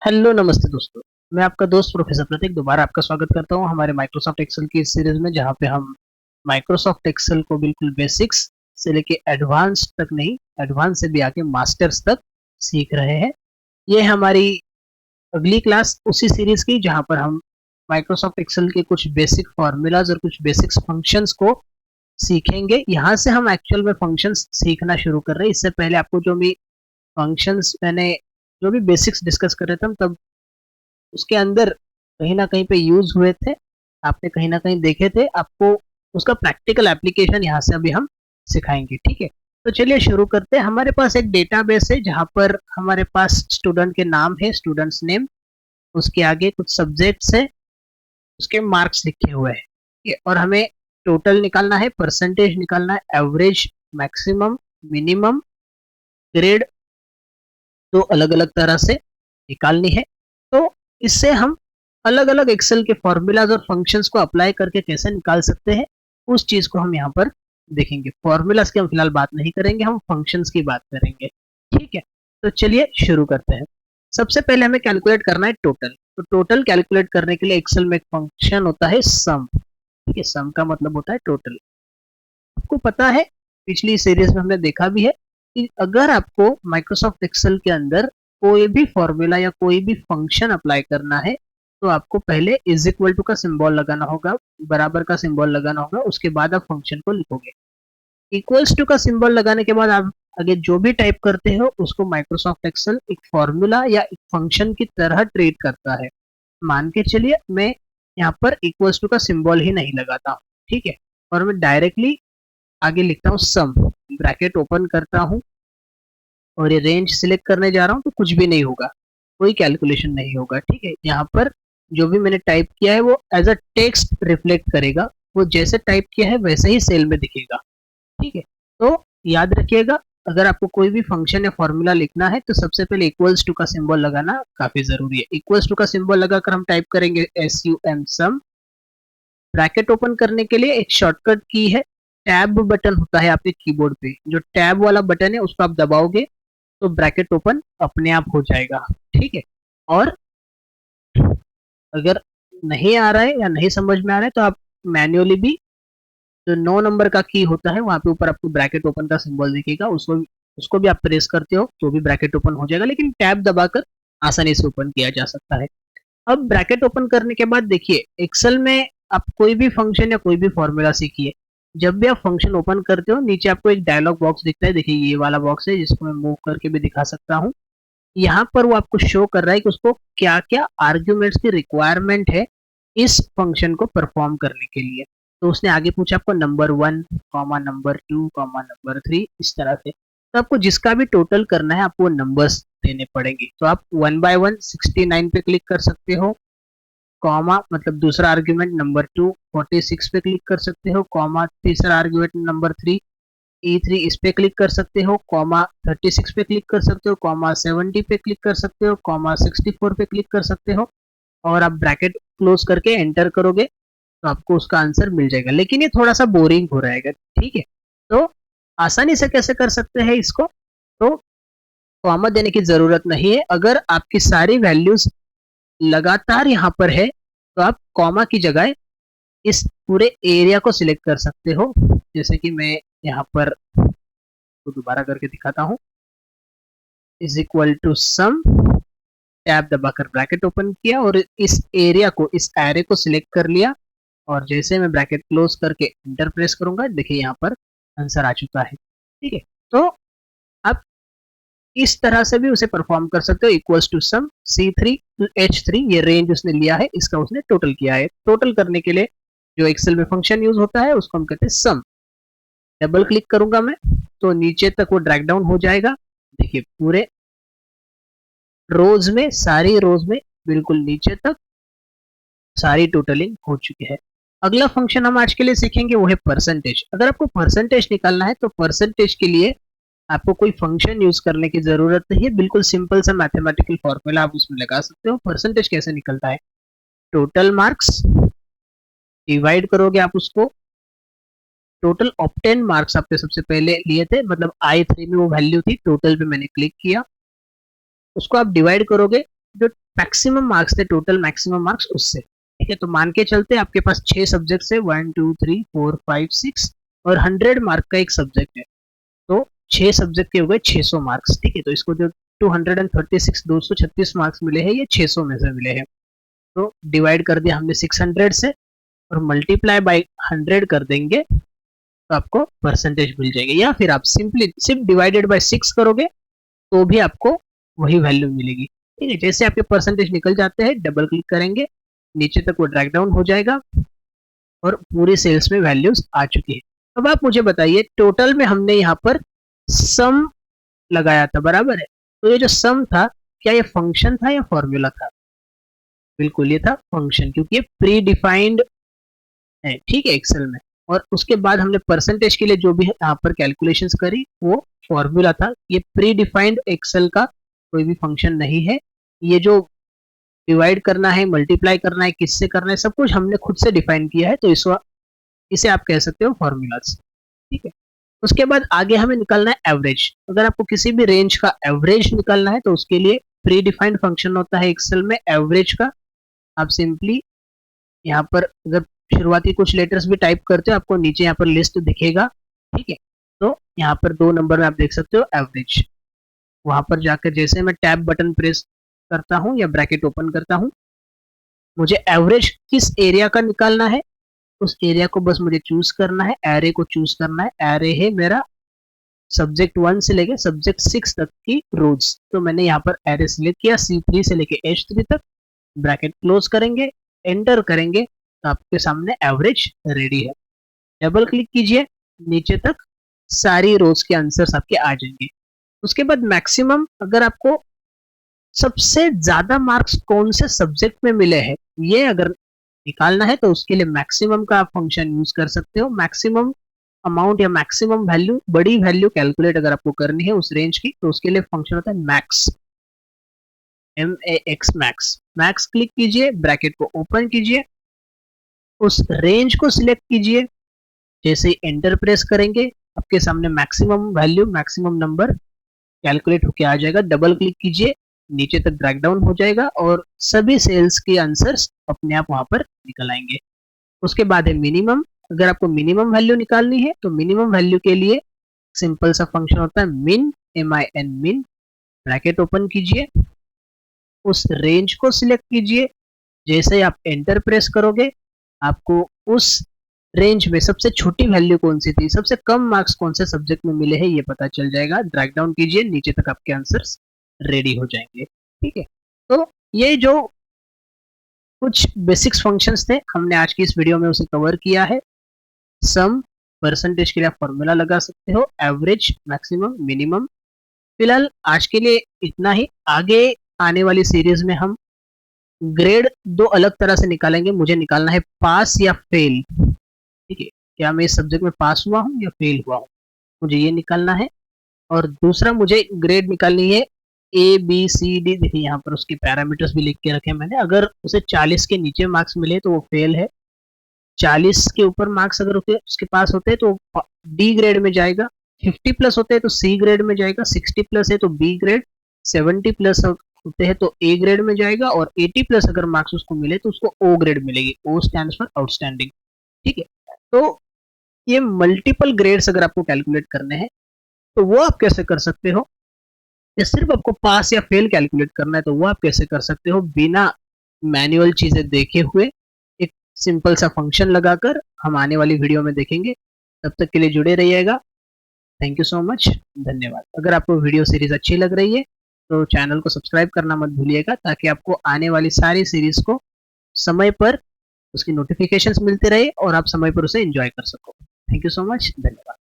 Hello नमस्ते दोस्तों। मैं आपका दोस्त प्रोफेसर प्रतीक दोबारा आपका स्वागत करता हूं हमारे माइक्रोसॉफ्ट एक्सेल की इस सीरीज में, जहां पे हम माइक्रोसॉफ्ट एक्सेल को बिल्कुल बेसिक्स से लेके एडवांस तक नहीं, एडवांस से भी आगे मास्टर्स तक सीख रहे हैं। ये हमारी अगली क्लास उसी सीरीज की, जहां पर हम माइक्रोसॉफ्ट एक्सेल के कुछ बेसिक फॉर्मूलाज और कुछ बेसिक्स फंक्शंस को सीखेंगे। यहाँ से हम एक्चुअल में फंक्शंस सीखना शुरू कर रहे हैं। इससे पहले आपको जो भी फंक्शंस मैंने जो भी बेसिक्स डिस्कस कर रहे थे हम, तब उसके अंदर कहीं ना कहीं पे यूज हुए थे, आपने कहीं ना कहीं देखे थे। आपको उसका प्रैक्टिकल एप्लीकेशन यहाँ से अभी हम सिखाएंगे, ठीक है। तो चलिए शुरू करते हैं। हमारे पास एक डेटाबेस है जहाँ पर हमारे पास स्टूडेंट के नाम है, स्टूडेंट्स नेम, उसके आगे कुछ सब्जेक्ट्स है, उसके मार्क्स लिखे हुए हैं, ठीक है? और हमें टोटल निकालना है, परसेंटेज निकालना है, एवरेज, मैक्सिमम, मिनिमम, ग्रेड, तो अलग अलग तरह से निकालनी है। तो इससे हम अलग अलग एक्सेल के फॉर्मूलाज और फंक्शंस को अप्लाई करके कैसे निकाल सकते हैं, उस चीज को हम यहाँ पर देखेंगे। फॉर्मूलाज की हम फिलहाल बात नहीं करेंगे, हम फंक्शंस की बात करेंगे, ठीक है। तो चलिए शुरू करते हैं। सबसे पहले हमें कैलकुलेट करना है टोटल। तो टोटल कैलकुलेट करने के लिए एक्सेल में एक फंक्शन होता है सम, ठीक है। सम का मतलब होता है टोटल। आपको पता है, पिछली सीरीज में हमने देखा भी है कि अगर आपको माइक्रोसॉफ्ट एक्सेल के अंदर कोई भी फॉर्मूला या कोई भी फंक्शन अप्लाई करना है, तो आपको पहले इज इक्वल टू का सिंबल लगाना होगा, बराबर का सिंबल लगाना होगा, उसके बाद आप फंक्शन को लिखोगे। इक्वल्स टू का सिंबल लगाने के बाद आप आगे जो भी टाइप करते हो उसको माइक्रोसॉफ्ट एक्सेल एक फॉर्मूला या एक फंक्शन की तरह ट्रीट करता है। मान के चलिए मैं यहाँ पर इक्वल्स टू का सिंबल ही नहीं लगाता हूँ, ठीक है, और मैं डायरेक्टली आगे लिखता हूँ सम, ब्रैकेट ओपन करता हूँ और ये रेंज सिलेक्ट करने जा रहा हूँ, तो कुछ भी नहीं होगा, कोई कैलकुलेशन नहीं होगा, ठीक है। यहाँ पर जो भी मैंने टाइप किया है वो एज अ टेक्स्ट रिफ्लेक्ट करेगा, वो जैसे टाइप किया है वैसे ही सेल में दिखेगा, ठीक है। तो याद रखिएगा, अगर आपको कोई भी फंक्शन या फॉर्मूला लिखना है तो सबसे पहले इक्वल्स टू का सिंबल लगाना काफी जरूरी है। इक्वल्स टू का सिंबल लगाकर हम टाइप करेंगे SUM सम। ब्रैकेट ओपन करने के लिए एक शॉर्टकट की है, टैब बटन होता है आपके कीबोर्ड पे, जो टैब वाला बटन है उसको आप दबाओगे तो ब्रैकेट ओपन अपने आप हो जाएगा, ठीक है। और अगर नहीं आ रहा है या नहीं समझ में आ रहा है तो आप मैन्युअली भी, जो 9 नंबर का की होता है वहां पे ऊपर आपको ब्रैकेट ओपन का सिंबल दिखेगा, उसको भी आप प्रेस करते हो तो भी ब्रैकेट ओपन हो जाएगा, लेकिन टैब दबाकर आसानी से ओपन किया जा सकता है। अब ब्रैकेट ओपन करने के बाद देखिए, एक्सेल में आप कोई भी फंक्शन या कोई भी फॉर्मूला सीखिए, जब भी आप फंक्शन ओपन करते हो नीचे आपको एक डायलॉग बॉक्स दिखता है। देखिए ये वाला बॉक्स है, जिसको मैं मूव करके भी दिखा सकता हूँ। यहाँ पर वो आपको शो कर रहा है कि उसको क्या क्या आर्ग्यूमेंट्स की रिक्वायरमेंट है इस फंक्शन को परफॉर्म करने के लिए। तो उसने आगे पूछा आपको नंबर 1, नंबर 2, नंबर 3, इस तरह से। तो आपको जिसका भी टोटल करना है आपको नंबर्स देने पड़ेंगे। तो आप 1 by 1 69 पे क्लिक कर सकते हो, कॉमा मतलब दूसरा आर्ग्यूमेंट नंबर 2 46 पे क्लिक कर सकते हो, कॉमा तीसरा आर्ग्यूमेंट नंबर 3 E3 इस पे क्लिक कर सकते हो, कॉमा 36 पे क्लिक कर सकते हो, कॉमा 70 पे क्लिक कर सकते हो, कॉमा 64 पे क्लिक कर सकते हो, और आप ब्रैकेट क्लोज करके एंटर करोगे तो आपको उसका आंसर मिल जाएगा। लेकिन ये थोड़ा सा बोरिंग हो रहेगा, ठीक है। तो आसानी से कैसे कर सकते हैं इसको, तो कॉमा देने की जरूरत नहीं है। अगर आपकी सारी वैल्यूज लगातार यहाँ पर है तो आप कॉमा की जगह इस पूरे एरिया को सिलेक्ट कर सकते हो। जैसे कि मैं यहाँ पर तो दोबारा करके दिखाता हूँ, is equal to sum, tab दबाकर ब्रैकेट ओपन किया और इस एरिया को, इस एरे को सिलेक्ट कर लिया, और जैसे मैं ब्रैकेट क्लोज करके इंटर प्रेस करूंगा, देखिए यहाँ पर आंसर आ चुका है, ठीक है। तो आप इस तरह से भी उसे परफॉर्म कर सकते हो। Equals to some C3 to H3, ये रेंज उसने लिया है, इसका उसने टोटल किया है। टोटल करने के लिए जो एक्सेल में फंक्शन यूज होता है उसको हम कहते हैं सम। डबल क्लिक करूंगा मैं तो नीचे तक वो ड्रैग डाउन हो जाएगा। देखिए पूरे रोज में, सारी रोज में बिल्कुल नीचे तक सारी टोटलिंग हो चुकी है। अगला फंक्शन हम आज के लिए सीखेंगे वो है परसेंटेज। अगर आपको परसेंटेज निकालना है तो परसेंटेज के लिए आपको कोई फंक्शन यूज करने की जरूरत नहीं है, बिल्कुल सिंपल सा मैथमेटिकल फॉर्मूला आप उसमें लगा सकते हो। परसेंटेज कैसे निकलता है, टोटल मार्क्स डिवाइड करोगे आप उसको, टोटल ऑप्टेन मार्क्स आपने सबसे पहले लिए थे, मतलब I3 में वो वैल्यू थी, टोटल पे मैंने क्लिक किया, उसको आप डिवाइड करोगे जो मैक्सिमम मार्क्स थे, टोटल मैक्सिमम मार्क्स उससे। ठीक है, तो मान के चलते आपके पास 6 सब्जेक्ट है, 1 2 3 4 5 6 और 100 मार्क का एक सब्जेक्ट है, तो 6 सब्जेक्ट के हो गए 600 मार्क्स। ठीक है, तो इसको जो 236 मार्क्स मिले हैं ये 600 में से मिले हैं, तो डिवाइड कर दिया हमने 600 से और मल्टीप्लाई बाय 100 कर देंगे तो आपको परसेंटेज मिल जाएगी, या फिर आप सिंपली सिर्फ डिवाइडेड बाय 6 करोगे तो भी आपको वही वैल्यू मिलेगी। ठीक है, जैसे आपके परसेंटेज निकल जाते हैं डबल क्लिक करेंगे नीचे तक वो ड्रैग डाउन हो जाएगा और पूरी सेल्स में वैल्यूज आ चुकी है। अब आप मुझे बताइए, टोटल में हमने यहाँ पर सम लगाया था, बराबर है, तो ये जो सम था क्या ये फंक्शन था या फॉर्मूला था? बिल्कुल ये था फंक्शन, क्योंकि ये प्री डिफाइंड है। ठीक है, एक्सेल में। और उसके बाद हमने परसेंटेज के लिए जो भी यहाँ पर कैलकुलेशंस करी वो फॉर्मूला था। ये प्री डिफाइंड एक्सेल का कोई भी फंक्शन नहीं है, ये जो डिवाइड करना है, मल्टीप्लाई करना है, किससे करना है, सब कुछ हमने खुद से डिफाइन किया है, तो इसे आप कह सकते हो फॉर्मूलाज। ठीक है, उसके बाद आगे हमें निकालना है एवरेज। अगर आपको किसी भी रेंज का एवरेज निकालना है तो उसके लिए प्री डिफाइंड फंक्शन होता है एक्सेल में एवरेज का। आप सिंपली यहाँ पर अगर शुरुआती कुछ लेटर्स भी टाइप करते हो आपको नीचे यहाँ पर लिस्ट दिखेगा। ठीक है, तो यहाँ पर 2 नंबर में आप देख सकते हो एवरेज, वहां पर जाकर जैसे मैं टैब बटन प्रेस करता हूँ या ब्रैकेट ओपन करता हूँ, मुझे एवरेज किस एरिया का निकालना है उस एरिया को बस मुझे चूज करना है, एरे को चूज करना है। एरे है मेरा सब्जेक्ट 1 से लेके सब्जेक्ट 6 तक की रोज, तो मैंने यहाँ पर एरे सिलेक्ट किया C3 से लेके H3 तक, ब्रैकेट क्लोज करेंगे, एंटर करेंगे तो आपके सामने एवरेज रेडी है। डबल क्लिक कीजिए, नीचे तक सारी रोज के आंसर्स आपके आ जाएंगे। उसके बाद मैक्सिमम, अगर आपको सबसे ज्यादा मार्क्स कौन से सब्जेक्ट में मिले हैं ये अगर निकालना है तो उसके लिए मैक्सिमम का आप फंक्शन यूज कर सकते हो। मैक्सिमम अमाउंट या मैक्सिमम वैल्यू, बड़ी वैल्यू कैलकुलेट अगर आपको करनी है उस रेंज की, तो उसके लिए फंक्शन होता है max, MAX max. Max click कीजिए, ब्रैकेट को ओपन कीजिए, उस रेंज को सिलेक्ट कीजिए, जैसे ही एंटर प्रेस करेंगे आपके सामने maximum value, maximum number calculate होके आ जाएगा। डबल क्लिक कीजिए, नीचे तक ड्रैग डाउन हो जाएगा और सभी सेल्स के आंसर्स अपने आप वहां पर निकल आएंगे। उसके बाद है मिनिमम। अगर आपको मिनिमम वैल्यू निकालनी है तो मिनिमम वैल्यू के लिए सिंपल सा फंक्शन होता है मिन, MIN मिन। ब्रैकेट ओपन कीजिए, उस रेंज को सिलेक्ट कीजिए, जैसे ही आप एंटर प्रेस करोगे आपको उस रेंज में सबसे छोटी वैल्यू कौन सी थी, सबसे कम मार्क्स कौन से सब्जेक्ट में मिले हैं ये पता चल जाएगा। ड्रैग डाउन कीजिए, नीचे तक आपके आंसर्स रेडी हो जाएंगे। ठीक है, तो ये जो कुछ बेसिक्स फंक्शंस थे हमने आज की इस वीडियो में उसे कवर किया है। सम, परसेंटेज के लिए आप फॉर्मूला लगा सकते हो, एवरेज, मैक्सिमम, मिनिमम। फिलहाल आज के लिए इतना ही। आगे आने वाली सीरीज में हम ग्रेड 2 अलग तरह से निकालेंगे। मुझे निकालना है पास या फेल। ठीक है, क्या मैं इस सब्जेक्ट में पास हुआ हूँ या फेल हुआ हूँ, मुझे ये निकालना है। और दूसरा मुझे ग्रेड निकालनी है ABCD। देखिए यहाँ पर उसके पैरामीटर्स भी लिख के रखे मैंने। अगर उसे 40 के नीचे मार्क्स मिले तो वो फेल है, 40 के ऊपर मार्क्स अगर उसके पास होते हैं तो D ग्रेड में जाएगा, 50 प्लस होते हैं तो C ग्रेड में जाएगा, 60 प्लस है तो B ग्रेड, 70 प्लस होते हैं तो A ग्रेड में जाएगा और 80 प्लस अगर मार्क्स उसको मिले तो उसको O ग्रेड मिलेगी। O stands for outstanding. ठीक है, तो ये मल्टीपल ग्रेड्स अगर आपको कैलकुलेट करने हैं तो वो आप कैसे कर सकते हो। या सिर्फ आपको पास या फेल कैलकुलेट करना है तो वो आप कैसे कर सकते हो बिना मैनुअल चीजें देखे हुए, एक सिंपल सा फंक्शन लगाकर। हम आने वाली वीडियो में देखेंगे, तब तक के लिए जुड़े रहिएगा। थैंक यू सो मच, धन्यवाद। अगर आपको वीडियो सीरीज अच्छी लग रही है तो चैनल को सब्सक्राइब करना मत भूलिएगा, ताकि आपको आने वाली सारी सीरीज को समय पर उसकी नोटिफिकेशंस मिलते रहे और आप समय पर उसे एंजॉय कर सको। थैंक यू सो मच, धन्यवाद।